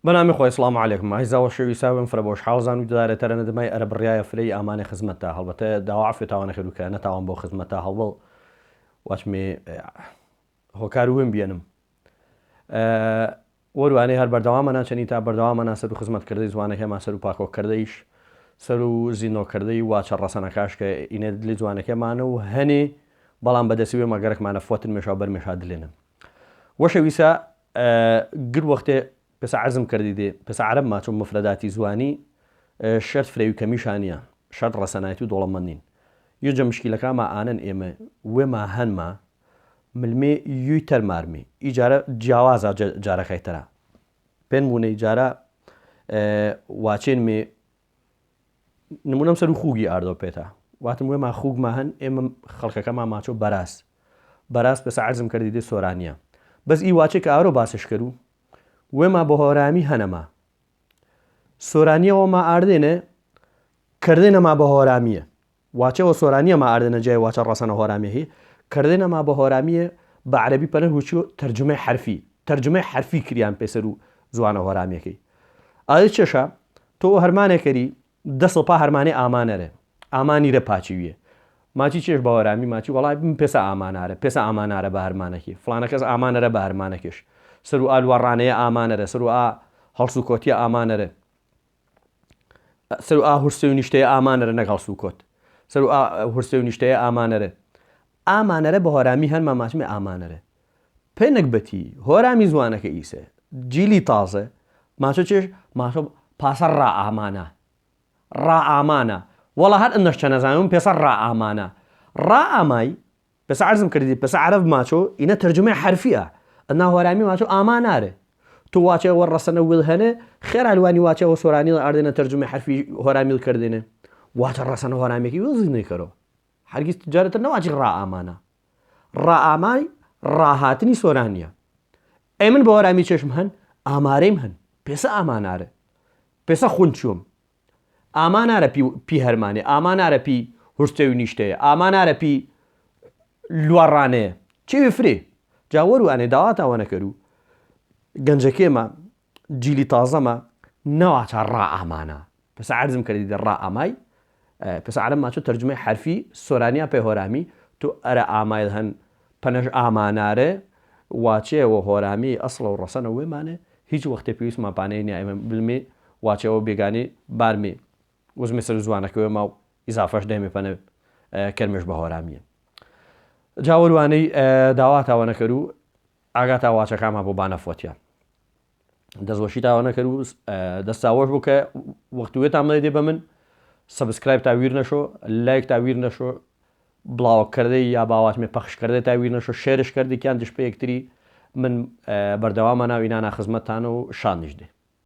بەنامی خۆی سڵام عەلەیکم ئایزاوە شەوی ساوم فرە بۆش حاوزان و دارێتەرە نەدەمای ئەرە بڕایە فرەی ئامانە خزمەتتا هەڵبەتە داوافێ تاوانە خێروکە نەتاوان بۆ خزمەتتا هەڵبڵ واچمێ هۆکار وێن بێنم وەروانەی هەر بەردەوامە ناچەنی تا بەردەوامە ناسەر و خزمەتکردەی زوانەکەمان سەر و پاکۆکردەیش سەر و زیینۆکردەی واچە ڕەسەنەکاش کە ئینێ دلی جوانەکەمانە و هەنێ بەڵام بەدەسیوێ مەگەرەکمانە فۆتن مێشا بەرمێشا دلێنە وەشەویسە گر وەختێ پێسە عەرزم کردی دێ پێسە عەرەب ماچۆ مفرەداتی زوانی شەرت فرێوی کەمیشانە شەرت ڕەسەنایەتی و دۆڵەمەندین یۆجە مشکیلەکەما ئانەن ئێمە وێما هەنما ملمێ یوی تەرمارمی ئیجارە جیاوازە جارەکەیتەرە پێن بوونەی جارە واچێن مێ نمونەم سەر و خوگی ئاردۆ پێێتە واتم وێما خوگما هەن ئێمە خەڵکەکەمان ماچۆ بەراز پێسە عەرزم کردی دێ سۆرانیە بەس ئی واچێک ئارۆ باسش کرد و وێما بە هۆرامی هەنەما سۆرانیەوەما ئاردێنە کردێنەما بە هۆرامیە واچەوە سۆرانیەما ئاردێنە جای واچە ڕەسەنە هۆرامیەهی کردێنەما بە هۆرامیە بە عەرەبی پەنە هوچی و تەرجمەی حرفی کریان پێسەر و زوانە هۆرامیەکەی ئایا چێشە تۆ هەرمانێکەری دەسڵپا هەرمانەی ئامانەرە ئامانیرە پاچیویە ماچی چێش بە هۆرامی ماچی وەڵای بم پێسە ئامانارە بە هەرمانەکی فڵانە کەس ئامانەرە بە هەرمانەکەش سەر و ئالوەڕانەیە ئامانەرە سەر و هەڵس و کۆتیە ئامانەرە سەر و هورسێ و نیشتەیە ئامانەرە نەک هەڵس و کۆت سەر و هورسێ و نیشتەیە ئامانەرە بە هۆرامی هەنما ماچمێ ئامانەرە پێنەک بەتی هۆرامی زوانەکە ئیسە جیلی تازە ماچۆ چێش ماچۆ پاسە ڕائامانە وەڵا هەر ئەنەش چە نەزانم پێسە ڕائامانە ڕائامای پێسە عەرزم کردی پێسە عەرەب ماچۆ ئینە تەرجمەی حرفیە ئەنا هۆرامی ماچۆ ئامانارە تو واچەوە ڕەسەنە ویل هەنێ خێر ئەلوانی واچەوە سۆرانی ئاردێنە تەرجمەی حرفی هۆرامیل کردێنێ واچە ڕەسەنە هۆرامیەکی وزینەی کەرەوە هەرگیز تجارەتە نەواچی ڕائامانە ڕائامای ڕاهاتنی سۆرانیە ئەی من بە هۆرامی چێشم هەن ئامارەیم هەن پێسە ئامانارە پێسە خونچوم ئامانارە پی هەرمانێ ئامانارە پی هورستێ و نیشتەیە ئامانارە پی لوەڕانەیە چێوی فرێ جاوەروانێ داواتاوە نەکەرو گەنجەکێمە جیلی تازەمە نەواچە ڕائامانە پێسە عەرزم کردی دە ڕائامای پێسە عەرەب ماچۆ تەرجمەی حرفی سۆرانیا پێ هۆرامی تو ئەرە ئامای هەن پەنەش ئامانارە واچێەوە هۆرامی ئەسڵە و ڕەسەنە وێمانێ هیچ وەختێ پێویستمان پانەی نیە ئێمە بلمێ واچەوە بێگانێ بارمێ وزمێ سەر زوانەکەوێ ما و ئیزافەش دەمێ پەنە کەرمێش بە هۆرامیە جاوەروانەی داواتاوە نەکەر و ئاگاتا واچەکانمان بۆ بانەفۆتیان دەستوەشی تاوە نەکەر و دەستاوەش بوو کە وەختوێتان مەدە دێ بە من سبسکرایب تاویر نەشۆ لایک تاویر نەشۆ بڵاوکردەی یا باواتمێ پەخشکردە تاویر نەشۆ شێرش کردێکیان دش پێ یەکتری من بەردەوامە ناو ئینانە خزمەتتانە و شانیش دێ